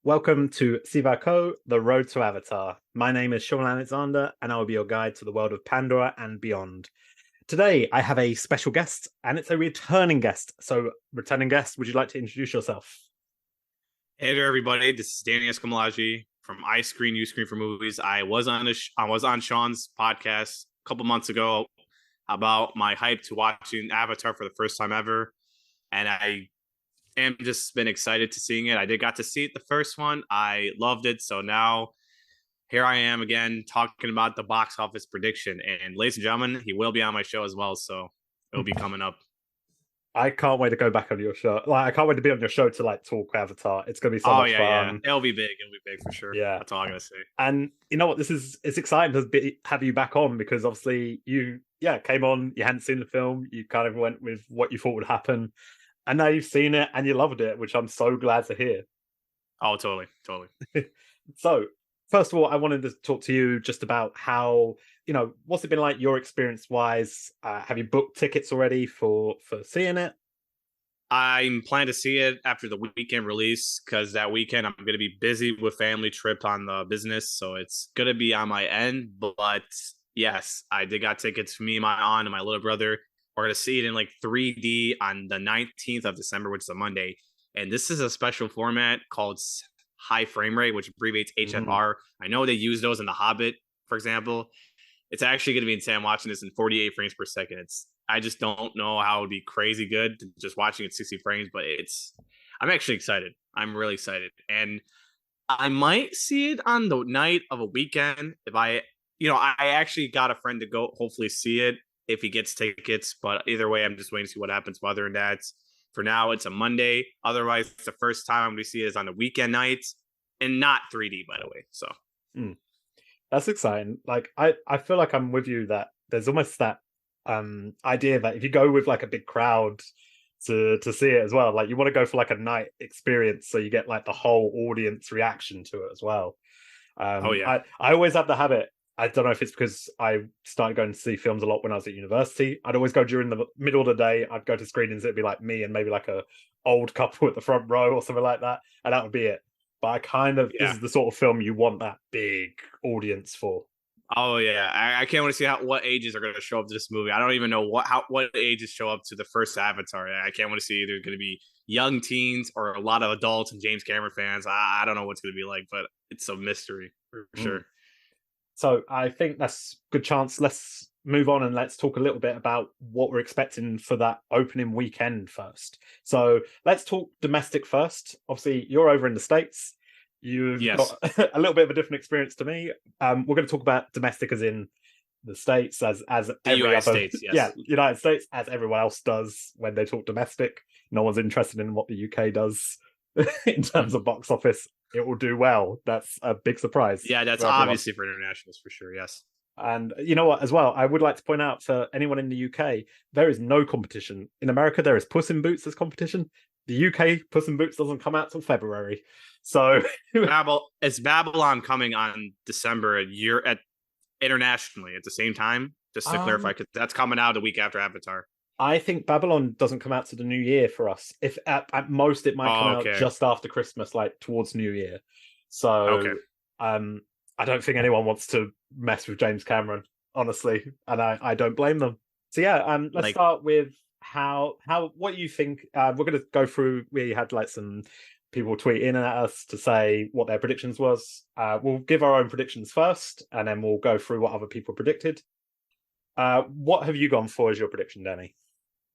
Welcome to Sivako, the road to Avatar. My name is Shaun Alexander, and I will be your guide to the world of Pandora and beyond. Today, I have a special guest, and it's a returning guest. So, returning guest, would you like to introduce yourself? Hey there, everybody. This is Danny Escamalaji from I Screen, You Screen for Movies. I was on Sean's podcast a couple months ago about my hype to watching Avatar for the first time ever, and I am just been excited to seeing it. I did got to see it the first one. I loved it, so now here I am again talking about the box office prediction. And ladies and gentlemen, he will be on my show as well, so it'll be coming up. I can't wait to go back on your show. I can't wait to be on your show to talk Avatar. It's going to be so Oh much yeah, fun. it'll be big. It'll be big for sure. Yeah, That's all I gotta say. and you know what? It's exciting to have you back on because obviously you came on. You hadn't seen the film. You kind of went with what you thought would happen, and now you've seen it and you loved it, which I'm so glad to hear. Oh, totally, totally. So, first of all, I wanted to talk to you just about how what's it been like your experience wise. Have you booked tickets already for seeing it? I'm planning to see it after the weekend release because that weekend I'm going to be busy with family trip on the business, so it's going to be on my end. But yes, I did got tickets for me, my aunt, and my little brother. We're going to see it in like 3D on the 19th of December, which is a Monday. And this is a special format called high frame rate, which abbreviates Mm. HFR. I know they use those in The Hobbit, for example. It's actually going to be insane watching this in 48 frames per second. I just don't know how it would be crazy good just watching it 60 frames, but I'm actually excited. I'm really excited. And I might see it on the night of a weekend if I actually got a friend to go hopefully see it if he gets tickets, but either way, I'm just waiting to see what happens with other than that. For now, it's a Monday. Otherwise, it's the first time I'm going to see it is on the weekend nights and not 3D, by the way. So Mm. That's exciting. I feel like I'm with you that there's almost that idea that if you go with like a big crowd to see it as well, like you want to go for like a night experience so you get like the whole audience reaction to it as well. oh yeah. I always have the habit. I don't know if it's because I started going to see films a lot when I was at university. I'd always go during the middle of the day. I'd go to screenings. It'd be like me and maybe like a old couple at the front row or something like that, and that would be it. But I kind of this Yeah. is the sort of film you want that big audience for. Oh yeah, I can't wait to see what ages are going to show up to this movie. I don't even know what ages show up to the first Avatar. I can't wait to see either going to be young teens or a lot of adults and James Cameron fans. I don't know what's going to be like, but it's a mystery for Mm. sure. So I think that's a good chance. Let's move on and let's talk a little bit about what we're expecting for that opening weekend first. So let's talk domestic first. Obviously, you're over in the States. You've Yes, got a little bit of a different experience to me. We're going to talk about domestic as in the States, as the every United other, States. yeah, Yes. United States, as everyone else does when they talk domestic. No one's interested in what the UK does in terms of box office. It will do well. That's a big surprise Yeah, that's for everyone. obviously for internationals for sure. Yes. And you know what, as well, I would like to point out for anyone in the UK, there is no competition. In America, there is Puss in Boots as competition. The UK Puss in Boots doesn't come out till February. So Is Babylon coming on December a year at internationally at the same time? Just to clarify, um, because that's coming out the week after Avatar. I think Babylon doesn't come out to the new year for us. If at most it might come Oh, out okay. just after Christmas, like towards New Year. Okay. So I don't think anyone wants to mess with James Cameron, honestly, and I don't blame them. So yeah, let's Like start with how what you think. We're gonna go through. We had like some people tweet in at us to say what their predictions was. We'll give our own predictions first, and then we'll go through what other people predicted. What have you gone for as your prediction, Danny?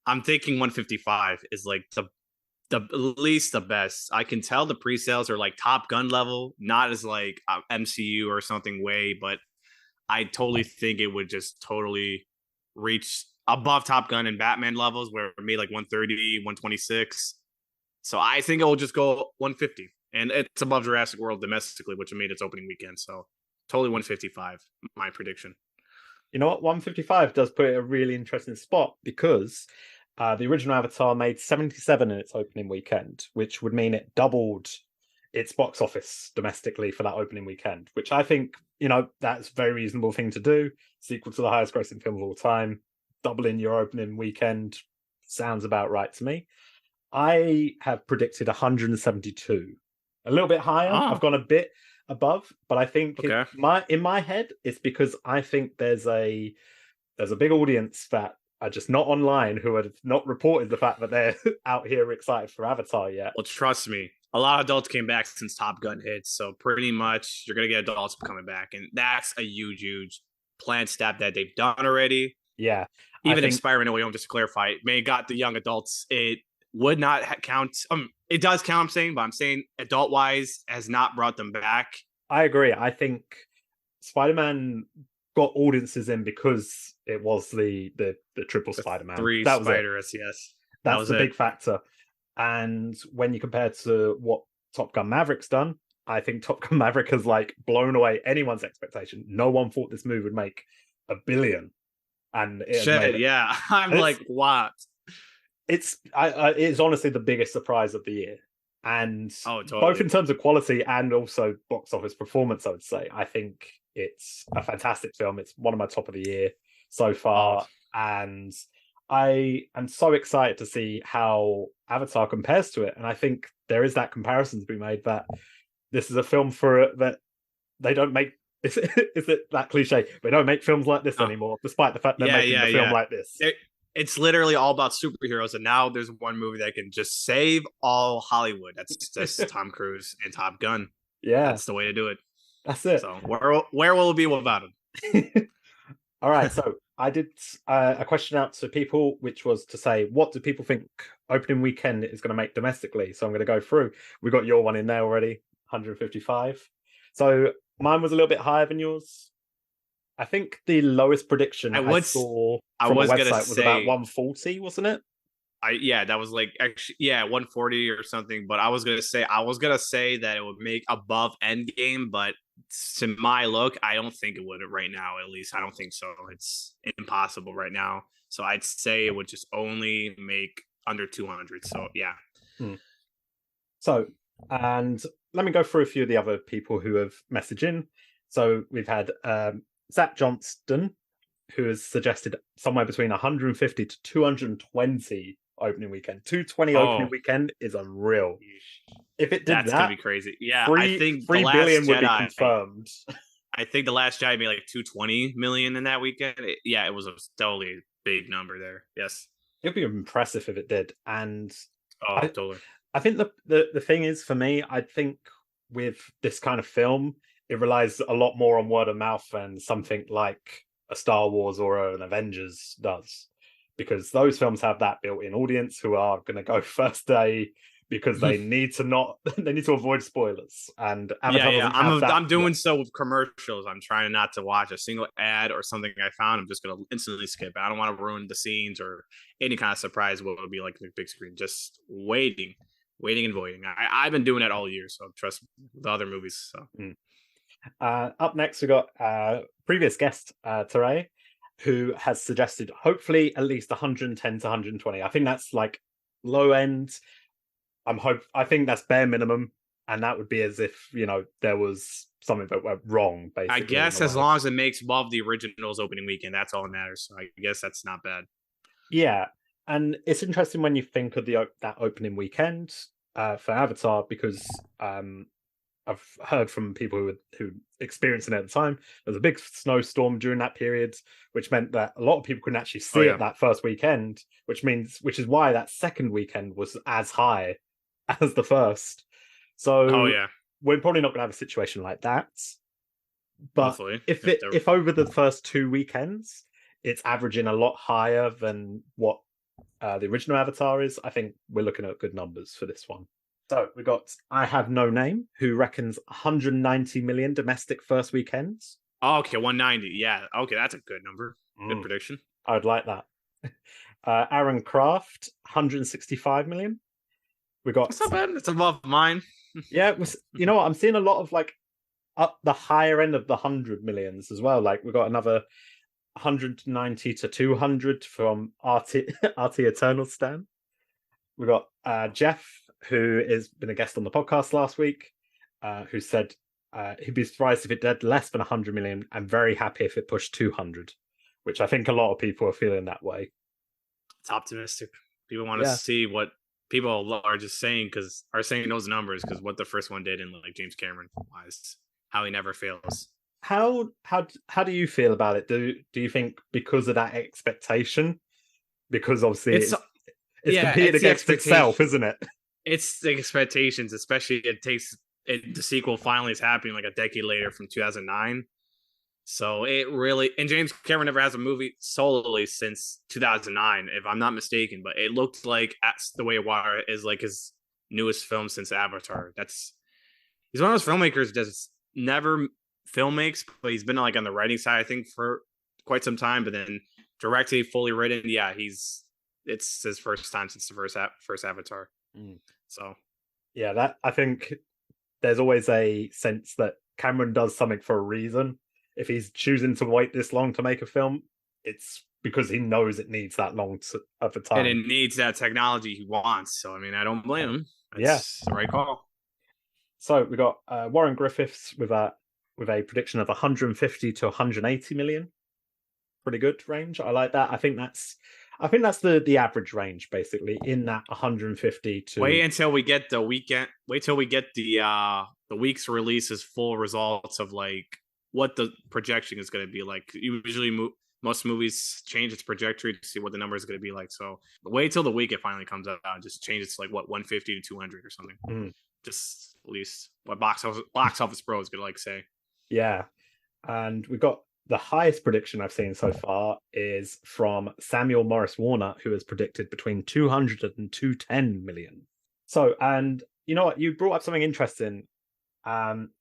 I'm thinking 155 is like the least the best. I can tell the pre-sales are like Top Gun level, not as like MCU or something way, but I totally think it would just totally reach above Top Gun and Batman levels where it made like 130, 126. So I think it will just go 150. And it's above Jurassic World domestically, which made its opening weekend. So totally 155, my prediction. You know what? 155 does put it in a really interesting spot because the original Avatar made 77 in its opening weekend, which would mean it doubled its box office domestically for that opening weekend, which I think, that's a very reasonable thing to do. Sequel to the highest grossing film of all time, doubling your opening weekend sounds about right to me. I have predicted 172. a little bit higher. I've Oh, gone a bit above, but I think okay. in my head it's because I think there's a big audience that are just not online who have not reported the fact that they're out here excited for Avatar yet. Well, trust me, a lot of adults came back since Top Gun hit, so pretty much you're gonna get adults coming back, and that's a huge, huge planned step that they've done already. Yeah, I Even think Experiment Way Home, just to clarify, it may got the young adults. It would not count. It does count. I'm saying, but I'm saying adult wise has not brought them back. I agree. I think Spider-Man got audiences in because it was the triple The Spider-Man. three That was it. Spiders, yes, that That's was the it. big factor. And when you compare to what Top Gun Maverick's done, I think Top Gun Maverick has like blown away anyone's expectation. No one thought this movie would make 1 billion, and it has made Shit, it. yeah. I'm And like, what? it's honestly the biggest surprise of the year, and Oh, both totally. in terms of quality and also box office performance, I would say. I think it's a fantastic film. It's one of my top of the year so Oh, far, and I am so excited to see how Avatar compares to it. And I think there is that comparison to be made that this is a film for that they don't make. Is it that cliche? They don't make films like this no. anymore, despite the fact they're Yeah, making yeah, the film yeah. like this. It's literally all about superheroes, and now there's one movie that can just save all Hollywood. That's just Tom Cruise and Top Gun. Yeah, That's the way to do it. that's it. So where will it be without him? All right, so I did a question out to people, which was to say, what do people think opening weekend is going to make domestically? So I'm going to go through. We got your one in there already, 155. So mine was a little bit higher than yours. I think the lowest prediction I I would. saw I from a was gonna website was about say. 140, wasn't it? That was like actually 140 or something. But I was gonna say that it would make above Endgame, but to my look, I don't think it would right now. At least I don't think so. It's impossible right now. So I'd say it would just only make under 200. So yeah. Hmm. So, and let me go through a few of the other people who have messaged in. So we've had Zach Johnston, who has suggested somewhere between 150 to 220 opening weekend. 220 opening Oh, weekend is unreal. If it did that's gonna that, be crazy. Yeah, I three think the three Last billion would be Jedi. confirmed. I think the Last Jedi made like 220 million in that weekend. It was a totally big number there. Yes. It'd be impressive if it did. And Oh, I totally. I think the thing is for me, I think with this kind of film, it relies a lot more on word of mouth than something like a Star Wars or an Avengers does. Because those films have that built-in audience who are going to go first day because they need to not they need to avoid spoilers. And Yeah, Avatar yeah. doesn't have that I'm yet. doing so with commercials. I'm trying not to watch a single ad or something I found. I'm just gonna instantly skip it. I don't want to ruin the scenes or any kind of surprise what would be like the big screen. Just waiting and voiding. I've been doing that all year, so trust the other movies. So Mm. Up next, we got previous guest Teray, who has suggested hopefully at least 110 to 120. I think that's like low end. I think that's bare minimum, and that would be as if there was something that went wrong I basically in the guess as world. long as it makes above the original's opening weekend, that's all that matters. So I guess that's not bad. Yeah, and it's interesting when you think of that opening weekend for Avatar because I've heard from people who experienced it at the time. There was a big snowstorm during that period, which meant that a lot of people couldn't actually Oh see it yeah. that first weekend, which is why that second weekend was as high as the first. Oh So yeah. we're probably not going to have a situation like that. But Hopefully, if over the first 2 weekends it's averaging a lot higher than what the original Avatar is, I think we're looking at good numbers for this one. So we got I Have No Name, who reckons 190 million domestic first weekends. oh, okay, 190. Yeah. Okay, that's a good number. Good Mm, prediction. I would like that. Aaron Kraft, 165 million. We got That's not bad. It's above mine. yeah, you know what? I'm seeing a lot of like up the higher end of the 100 millions as well. Like we got another 190 to 200 from RT Eternal Stan. We got Jeff, who has been a guest on the podcast last week, who said he'd be surprised if it did less than 100 million and very happy if it pushed 200, which I think a lot of people are feeling that way. It's optimistic. People want to Yeah. see what people are just saying those numbers because what the first one did, and like James Cameron wise, how he never fails. How do you feel about it? Do you think because of that expectation? Because obviously It's it's yeah, competing it's the against expectation. itself, isn't it? It's the expectations, especially the sequel finally is happening like a decade later from 2009. So it really, and James Cameron never has a movie solely since 2009, if I'm not mistaken. But it looked like The Way of Water is like his newest film since Avatar. He's one of those filmmakers that's never film makes, but he's been like on the writing side, I think, for quite some time. But then directly, fully written, yeah, it's his first time since the first Avatar. Mm. So Yeah, that I think there's always a sense that Cameron does something for a reason. If he's choosing to wait this long to make a film, it's because he knows it needs that long of a and time. it needs that technology he wants. So I mean, I don't blame him. Yeah. That's the right call. So we got Warren Griffiths with a prediction of 150 to 180 million. Pretty good range. I like that. I think that's the average range basically in that 150 to Wait until we get the weekend. Wait till we get the week's releases full results of like what the projection is going to be like. Usually, most movies change its trajectory to see what the number is going to be like. So wait till the week it finally comes out. Just change it to like what 150 to 200 or something. Just at least what box office bro is going to like say. Yeah. And we got the highest prediction I've seen so far is from Samuel Morris Warner, who has predicted between 200 and 210 million. So, and you know what? You brought up something interesting,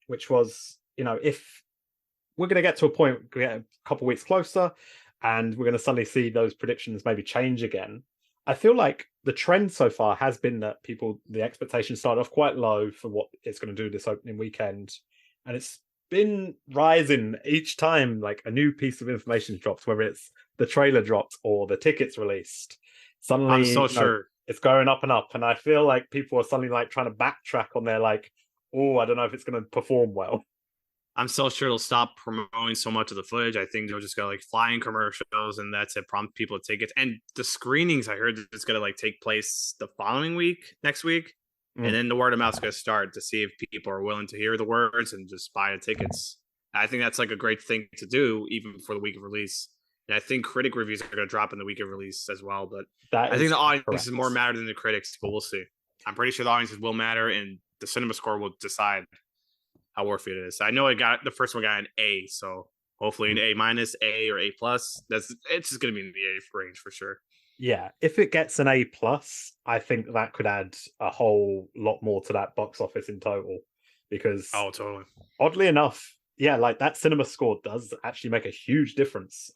which was, if we're going to get to a point, we get a couple weeks closer, and we're going to suddenly see those predictions maybe change again. I feel like the trend so far has been that the expectations started off quite low for what it's going to do this opening weekend, and it's been rising each time like a new piece of information drops, whether it's the trailer dropped or the tickets released. Suddenly, I'm so sure it's going up and up, and I feel like people are suddenly like trying to backtrack on their like, oh, I don't know if it's going to perform well. I'm so sure they'll stop promoting so much of the footage. I think they'll just go like flying commercials, and that's it. Prompt people to take it. And the screenings, I heard it's gonna like take place the following week, next week, and then the word of mouth is gonna start to see if people are willing to hear the words and just buy the tickets. I think that's like a great thing to do, even before the week of release. And I think critic reviews are gonna drop in the week of release as well. But I think the audience is more matter than the critics. But we'll see. I'm pretty sure the audiences will matter, and the cinema score will decide how worthy it is. I know the first one got an A, so hopefully an A minus, A or A plus. It's just gonna be in the A range for sure. Yeah, if it gets an A plus, I think that could add a whole lot more to that box office in total. Because totally. Oddly enough, yeah, like that cinema score does actually make a huge difference.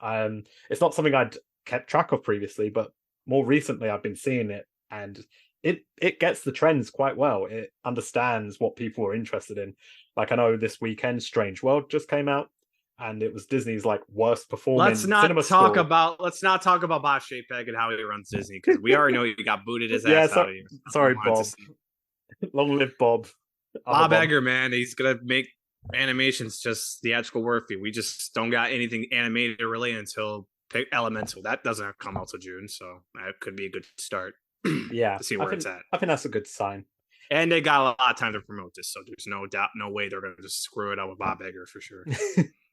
It's not something I'd kept track of previously, but more recently I've been seeing it, and it gets the trends quite well. It understands what people are interested in. Like I know this weekend, Strange World just came out, and it was Disney's like worst performing cinema score. Let's not talk about Bob Chapek and how he runs Disney, because we already know he got booted his ass out of here. Sorry, Bob. Long live Bob. Bob Iger, man, he's gonna make animations just theatrical worthy. We just don't got anything animated really until Elemental. That doesn't come out till June, so that could be a good start. Yeah, to see where it's at. I think that's a good sign. And they got a lot of time to promote this, so there's no doubt, no way they're going to just screw it up with Bob Iger for sure.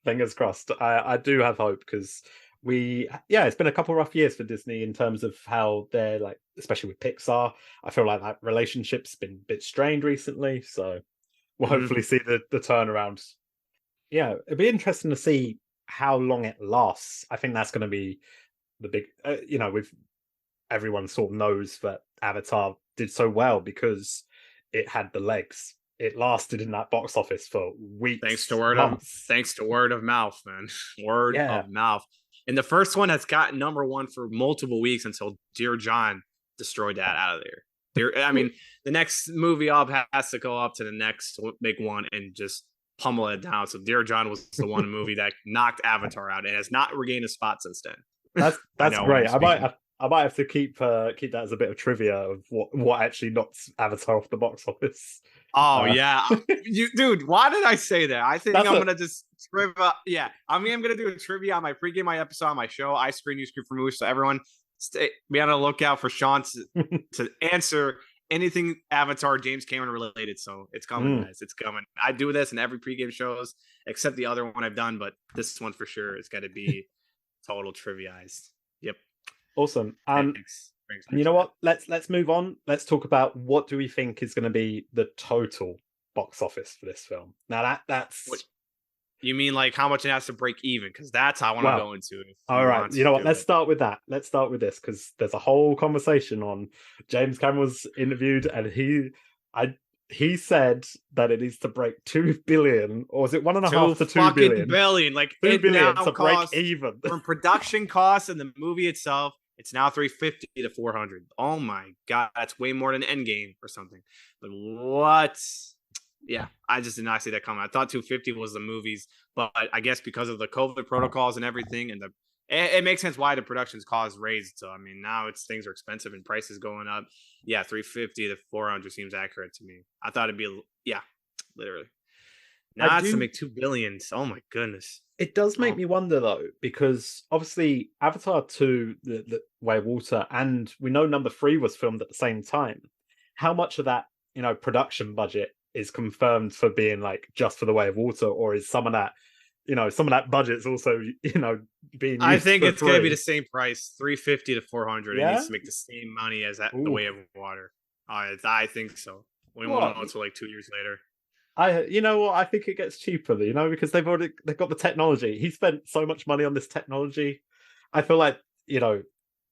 Fingers crossed. I do have hope because it's been a couple rough years for Disney in terms of how they're like, especially with Pixar. I feel like that relationship's been a bit strained recently, so we'll hopefully see the turnaround. Yeah, it'd be interesting to see how long it lasts. I think that's going to be the big, with everyone sort of knows that Avatar did so well because it had the legs. It lasted in that box office for weeks. Thanks to word of mouth, man. Word of mouth. And the first one has got number one for multiple weeks until Dear John destroyed that out of there. I mean, the next movie up has to go up to the next big one and just pummel it down. So Dear John was the one movie that knocked Avatar out and has not regained a spot since then. That's great. I might have to keep that as a bit of trivia of what actually knocked Avatar off the box office. Oh yeah, dude. Why did I say that? I think I'm gonna just trivia. Yeah, I'm gonna do a trivia on my pregame, my episode on my show. I screen, you screen for movies. So everyone, be on the lookout for Shaun to answer anything Avatar James Cameron related. So it's coming, guys. It's coming. I do this in every pregame shows except the other one I've done, but this one for sure is got to be total trivialized. Yep. Awesome. Thanks. And you know what? Let's move on. Let's talk about what do we think is going to be the total box office for this film. Now that's what, you mean like how much it has to break even? Because that's how I want to go into it. All right. You know what? Let's start with that. Let's start with this because there's a whole conversation on James Cameron was interviewed and he said that it needs to break 2 billion, or is it 1.5 to 2 billion? Like 2 billion to break even. From production costs and the movie itself, it's now 350 to 400. Oh my god, that's way more than Endgame or something. Like what? Yeah, I just did not see that coming. I thought 250 was the movies, but I guess because of the COVID protocols and everything, and it makes sense why the production's cost raised. So I mean, now things are expensive and prices going up. Yeah, 350 to 400 seems accurate to me. I thought it'd be literally. Now it's to make 2 billion. Oh my goodness. It does make me wonder though, because obviously Avatar 2, the Way of Water, and we know number 3 was filmed at the same time. How much of that, production budget is confirmed for being like just for the Way of Water, or is some of that, some of that budget's also, being used I think it's going to be the same price, 350 to 400. Yeah? It needs to make the same money as the Way of Water. I think so. We won't know until like 2 years later. I think it gets cheaper, because they've got the technology. He spent so much money on this technology. I feel like,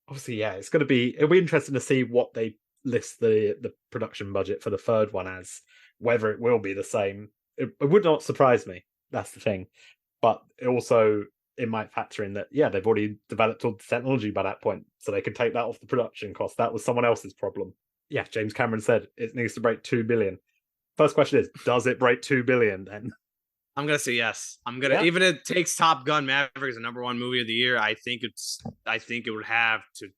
obviously, it'll be interesting to see what they list the production budget for the third one as, whether it will be the same. It would not surprise me. That's the thing. But it might factor in that, they've already developed all the technology by that point, so they can take that off the production cost. That was someone else's problem. Yeah, James Cameron said it needs to break 2 billion. First question is, does it break 2 billion then? I'm gonna say yes. Even if it takes Top Gun Maverick as the number 1 movie of the year, I think it would have to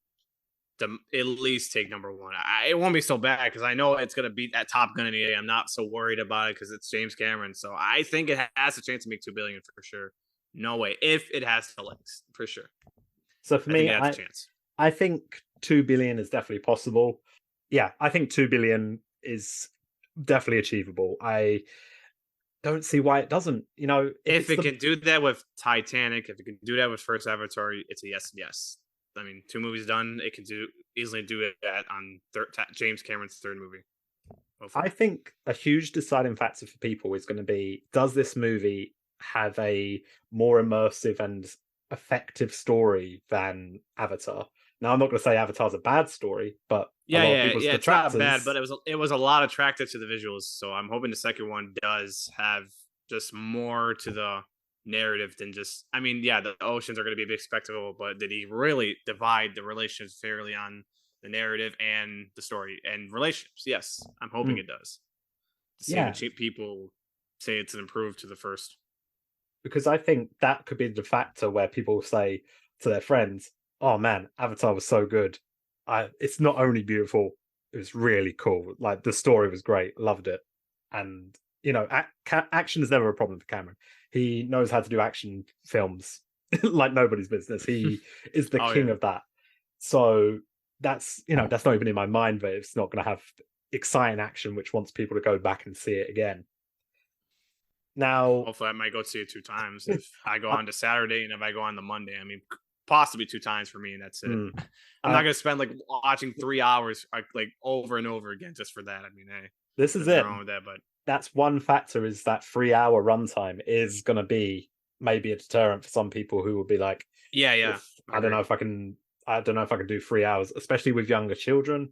at least take number 1. It won't be so bad because I know it's gonna beat that Top Gun anyway. I'm not so worried about it because it's James Cameron. So I think it has a chance to make 2 billion for sure. No way. If it has the legs, for sure. So for me, I think 2 billion is definitely possible. Yeah, I think 2 billion is definitely achievable. I don't see why it doesn't. If it can do that with Titanic, if it can do that with first Avatar, it's a yes. I mean, 2 movies done, it can easily do that on James Cameron's 3rd movie. Hopefully. I think a huge deciding factor for people is going to be, does this movie have a more immersive and effective story than Avatar? Now, I'm not going to say Avatar's a bad story, but it's not bad, but it was a lot attractive to the visuals. So I'm hoping the second one does have just more to the narrative than just. I mean, the oceans are going to be a big spectacle, but did he really divide the relationships fairly on the narrative and the story and relationships? Yes, I'm hoping it does. See people say it's improved to the first. Because I think that could be the factor where people say to their friends, oh man, Avatar was so good. It's not only beautiful, it was really cool. Like the story was great, loved it. And action is never a problem for Cameron. He knows how to do action films like nobody's business. He is the king of that. So that's that's not even in my mind, but it's not going to have exciting action which wants people to go back and see it again. Now, hopefully, I might go see it 2 times if I go on to Saturday and if I go on the Monday. I mean, possibly 2 times for me, and that's it. I'm not gonna spend like watching 3 hours like over and over again just for that. I mean, hey, this is it. Wrong with that, but that's one factor, is that 3-hour runtime is gonna be maybe a deterrent for some people who will be like, I don't know if I can do 3 hours, especially with younger children.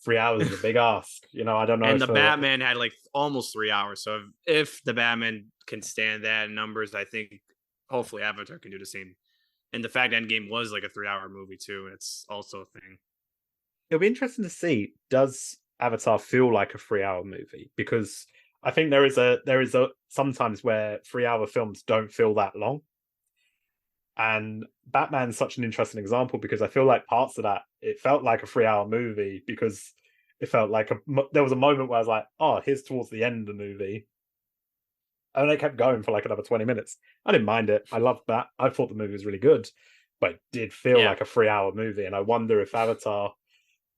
3 hours is a big ask, I don't know. And the Batman had like almost 3 hours, so if the Batman can stand that in numbers, I think hopefully Avatar can do the same. And the fact Endgame was like a 3-hour movie too, it's also a thing. It'll be interesting to see, does Avatar feel like a 3-hour movie? Because I think there is a sometimes where 3-hour films don't feel that long. And Batman's such an interesting example because I feel like parts of that, it felt like a 3-hour movie because it felt like there was a moment where I was like, oh, here's towards the end of the movie. And they kept going for like another 20 minutes. I didn't mind it. I loved that. I thought the movie was really good, but it did feel like a 3-hour movie. And I wonder if Avatar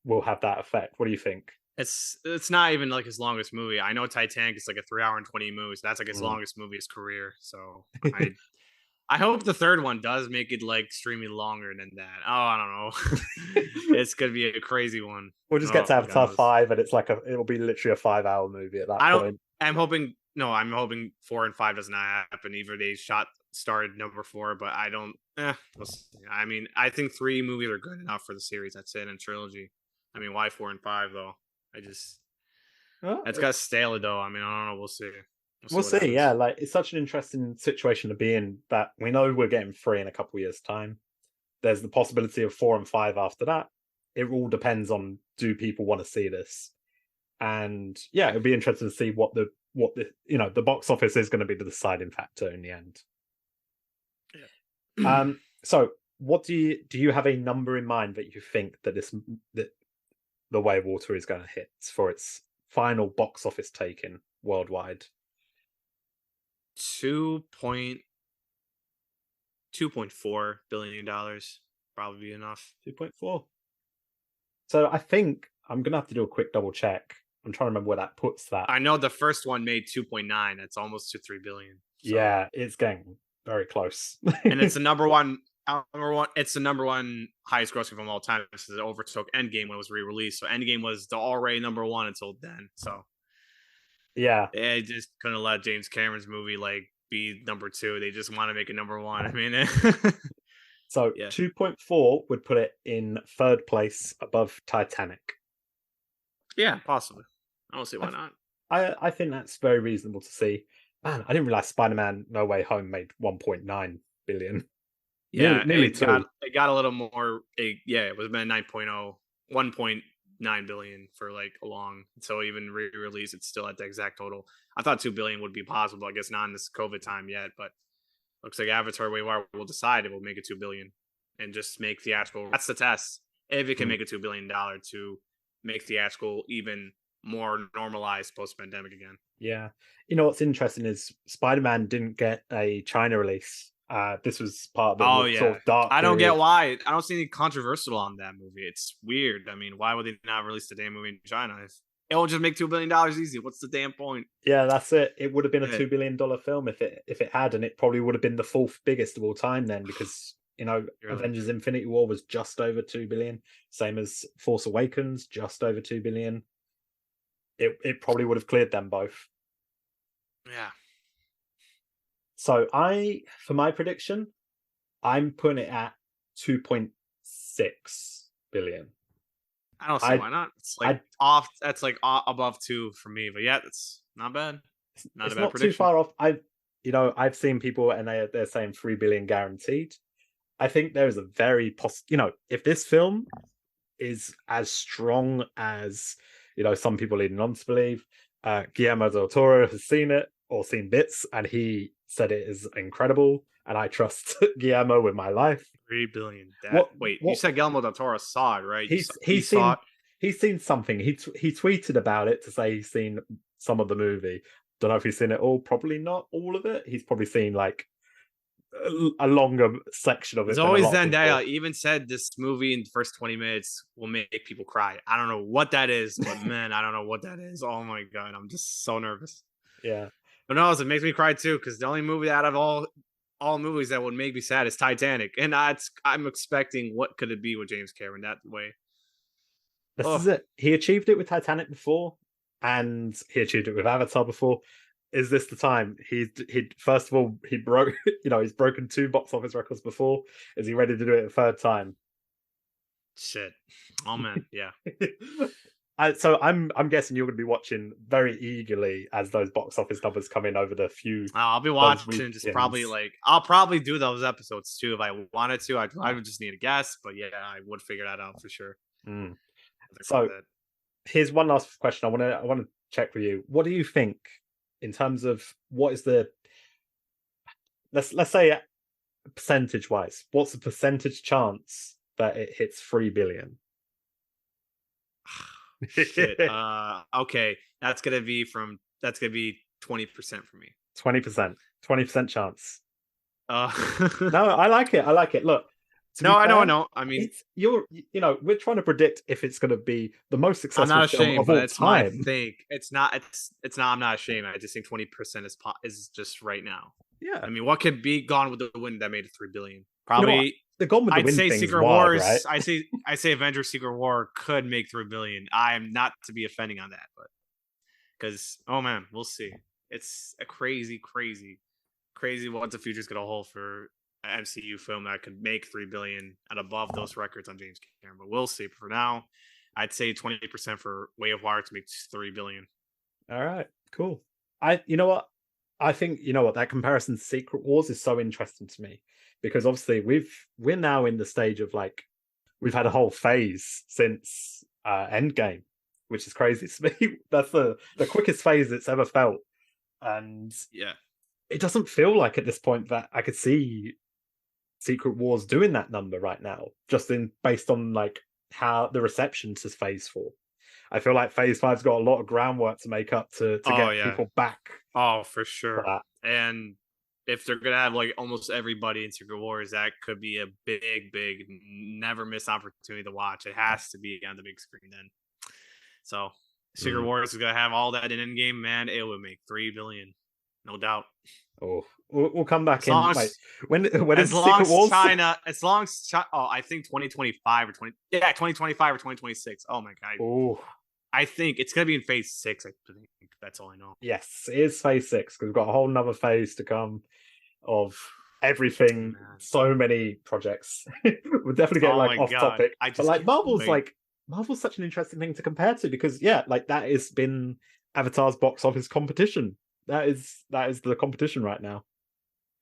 will have that effect. What do you think? It's not even like his longest movie. I know Titanic is like a 3 hour and 20 movie, so that's like his Mm. longest movie of his career. So I hope the third one does make it like extremely longer than that. Oh, I don't know. It's gonna be a crazy one. We'll just get Oh, to God Avatar knows. 5, and it'll be literally a 5 hour movie at that I don't. point. I'm hoping. No, I'm hoping 4 and 5 does not happen. Either they started number 4, but I don't. We'll see. I mean, I think 3 movies are good enough for the series. That's it, and trilogy. I mean, why 4 and 5 though? I just Well, That's got stale though. I mean, I don't know. We'll see. We'll see we'll what see. Yeah, happens. like it's such an interesting situation to be in that we know we're getting 3 in a couple of years' time. There's the possibility of 4 and 5 after that. It all depends on, do people want to see this? And yeah, it'd be interesting to see what the the box office is going to be the deciding factor in the end. Yeah. So what do you have a number in mind that you think that the Way of Water is going to hit for its final box office taking worldwide? 2.4 billion dollars probably be enough. 2.4. So I think I'm going to have to do a quick double check. I'm trying to remember where that puts that. I know the first one made 2.9. That's almost to 3 billion. So Yeah, it's getting very close. and it's the number one. Number one, it's the number one highest grossing from all time. This is overtook Endgame when it was re-released. So Endgame was the already number one until then. So Yeah. they just couldn't let James Cameron's movie like be number 2. They just want to make it number 1. I mean, So yeah, 2.4 would put it in third place above Titanic. yeah, possibly. I don't see I, why not. I think that's very reasonable to see. Man, I didn't realize Spider-Man No Way Home made 1.9 billion. Yeah, Nearly two. it got a little more. Yeah, it was been 9.0, 1.9 billion for like a long. So even re-release, it's still at the exact total. I thought 2 billion would be possible. I guess not in this COVID time yet, but looks like Avatar Way will decide it will make it 2 billion and just make theatrical. That's the test. If it can Mm, make a $2 billion to make theatrical even more normalized post pandemic again. yeah. You know what's interesting is Spider-Man didn't get a China release. This was part of Oh the sort yeah. of dark I don't get period. why. I don't see any controversial on that movie. It's weird. I mean, why would they not release the damn movie in China? It will just make $2 billion easy. What's the damn point? Yeah, that's it. It would have been a Yeah, $2 billion film if it had, and it probably would have been the fourth biggest of all time then, because really. Avengers: Infinity War was just over 2 billion, same as Force Awakens, just over 2 billion. It probably would have cleared them both. Yeah. So for my prediction, I'm putting it at 2.6 billion. I don't see I why not. It's like I off. That's like above 2 for me. But yeah, that's not bad. Not a It's bad not too prediction. far off. I've seen people and they're saying 3 billion guaranteed. I think there is a very if this film is as strong as some people leading on to believe, Guillermo del Toro has seen it or seen bits, and he said it is incredible, and I trust Guillermo with my life. 3 billion. That What wait, you what said Guillermo del Toro saw it, right? he's He he's saw seen it. he's seen something. He tweeted about it to say he's seen some of the movie. Don't know if he's seen it all. Probably not all of it. He's probably seen like a longer section of It's it than a always lot of Zendaya. people. Even said this movie in the first 20 minutes will make people cry. I don't know what that is, but man, I don't know what that is. Oh my god, I'm just so nervous. Yeah. But no, it makes me cry too because the only movie out of all movies that would make me sad is Titanic, and I'm expecting what could it be with James Cameron that way. This is Oh, it. He achieved it with Titanic before, and he achieved it with Avatar before. Is this the time? He first of all he broke he's broken 2 box office records before. Is he ready to do it a third time? shit. Oh man, yeah. So I'm guessing you're going to be watching very eagerly as those box office numbers come in over I'll be those watching. Just probably weekends. like I'll probably do those episodes too if I wanted to. I would just need a guess, but yeah, I would figure that out for sure. Mm. Think about So that. here's one last question. I want to check with you. What do you think in terms of what is the let's say percentage wise? What's the percentage chance that it hits 3 billion? Shit. Okay. That's gonna be 20% for me. 20%. 20% chance. Uh No, I like it. I like it. Look, To be No, I fair, know. I mean, it's we're trying to predict if it's going to be the most I'm successful not film ashamed, of but all it's my time. think. It's not. It's not. I'm not ashamed. I just think 20% is just right now. Yeah, I mean, what could be Gone with the Wind that made it 3 billion? you know what? Probably. The Gone with the I'd Wind say thing's Secret wild, right? Wars. I say Avengers Secret War could make 3 billion. I am not to be offending on that, but because oh man, we'll see. It's a crazy what the future's gonna hold for an MCU film that could make 3 billion and above those records on James Cameron. But we'll see. For now, I'd say 20% for Way of Water to make 3 billion. All right, cool. You know what? I think that comparison to Secret Wars is so interesting to me because obviously we're now in the stage of like we've had a whole phase since Endgame, which is crazy to me. That's the quickest phase it's ever felt, and Yeah. it doesn't feel like at this point that I could see Secret Wars doing that number right now, just based on like how the reception to Phase 4. I feel like Phase 5's got a lot of groundwork to make up to Oh get yeah. people back Oh, for for sure. that. And if they're gonna have like almost everybody in Secret Wars, that could be a big, never miss opportunity to watch. It has to be on the big screen then. So Secret Mm. Wars is gonna have all that in Endgame, man. It would make 3 billion, no doubt. Oh, we'll come back As in. long Wait, as when as is long Secret as Wars? China, as long as oh, I think 2025 or 2025 or 2026. Oh my god, Oh, I think it's gonna be in phase 6. I think that's all I know. yes, it is Phase 6 because we've got a whole nother phase to come of everything. Man. So many projects. We'll definitely get Oh like my off god, topic, I but just like can't wait. Marvel's such an interesting thing to compare to because yeah, like that has been Avatar's box office competition. That is the competition right now.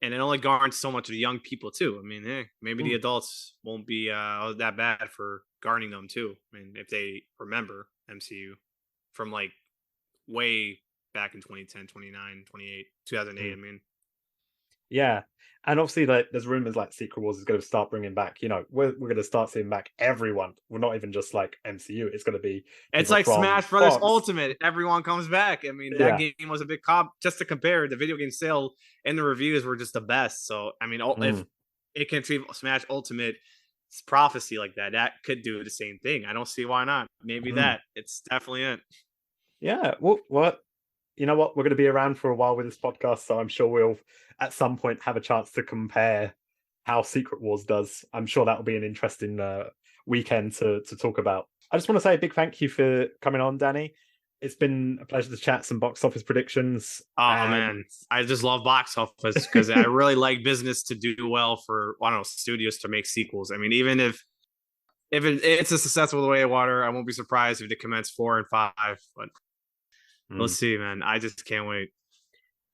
And it only garners so much of the young people too. I mean, maybe the Mm. adults won't be that bad for garnering them too. I mean, if they remember MCU from like way back in 2010, 29, 28, 2008. Mm. I mean, Yeah, and obviously, like, there's rumors like Secret Wars is going to start bringing back. We're going to start seeing back everyone. We're not even just like MCU. It's going to be it's people like from Smash Brothers Fox. Ultimate. Everyone comes back. I mean, that Yeah. game was a big cop. Just to compare, the video game sale and the reviews were just the best. So, I mean, if Mm. it can achieve Smash Ultimate prophecy like that, that could do the same thing. I don't see why not. Maybe Mm. that. It's definitely it. Yeah. Well, what you know what? We're going to be around for a while with this podcast, so I'm sure we'll at some point have a chance to compare how Secret Wars does. I'm sure that'll be an interesting weekend to talk about. I just want to say a big thank you for coming on, Danny. It's been a pleasure to chat some box office predictions. Oh And man, I just love box office because I really like business to do well for I don't know studios to make sequels. I mean, even if it's a successful Way of Water, I won't be surprised if they commence 4 and 5. But we'll Mm. see, man. I just can't wait.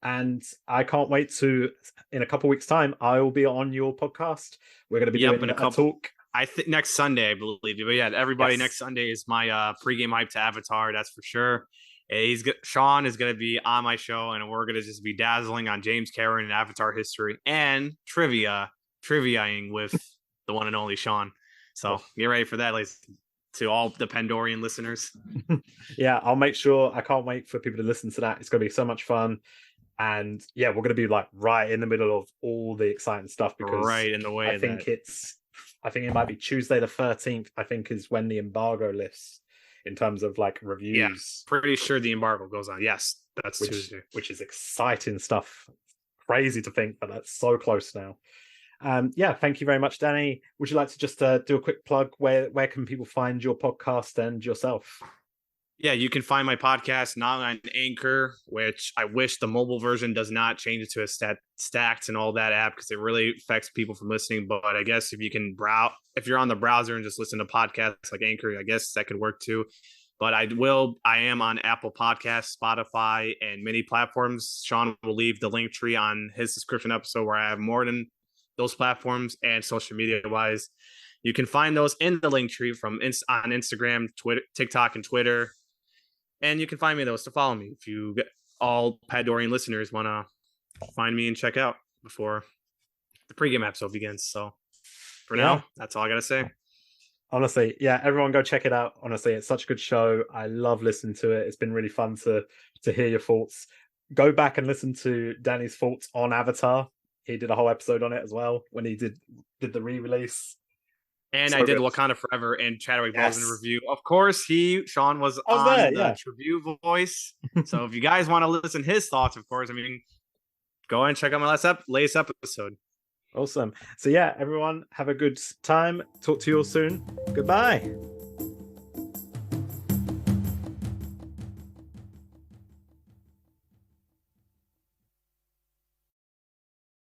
And I can't wait to, in a couple weeks' time, I will be on your podcast. We're going to be Yep, in doing a a couple. talk. I think next Sunday, I believe. But yeah, everybody, next Yes. Sunday is my pregame hype to Avatar. That's for sure. Sean is gonna be on my show, and we're gonna just be dazzling on James Cameron and Avatar history and triviaing with the one and only Sean. So Oh. get ready for that, ladies, to all the Pandorian listeners. Yeah, I'll make sure. I can't wait for people to listen to that. It's going to be so much fun. And yeah, we're going to be like right in the middle of all the exciting stuff because Right in the way I of think that. I think it might be Tuesday the 13th, I think is when the embargo lifts in terms of like Yeah, reviews, pretty sure the embargo goes on. Yes, that's Tuesday. which is exciting stuff. Crazy to think, but that's so close now. Yeah, thank you very much, Danny. Would you like to just do a quick plug? Where can people find your podcast and yourself? Yeah, you can find my podcast now on Anchor, which I wish the mobile version does not change it to a stacked and all that app because it really affects people from listening. But I guess if you can browse, if you're on the browser and just listen to podcasts like Anchor, I guess that could work too. But I am on Apple Podcasts, Spotify, and many platforms. Sean will leave the link tree on his description episode where I have more than those platforms and social media wise. You can find those in the link tree from on Instagram, Twitter, TikTok, and Twitter. And you can find me those to follow me if you all Pandorian listeners want to find me and check out before the pregame episode begins. So for now, that's all I got to say. Honestly, yeah, everyone go check it out. Honestly, it's such a good show. I love listening to it. It's been really fun to hear your thoughts. Go back and listen to Danny's thoughts on Avatar. He did a whole episode on it as well when he did the re-release. And So I did good. Wakanda Forever and Chadwick Boseman Yes. review. Of course, Sean was I was on there, the yeah. review voice. So if you guys want to listen to his thoughts, of course, I mean, go ahead and check out my latest episode. Awesome. So yeah, everyone, have a good time. Talk to you all soon. Goodbye.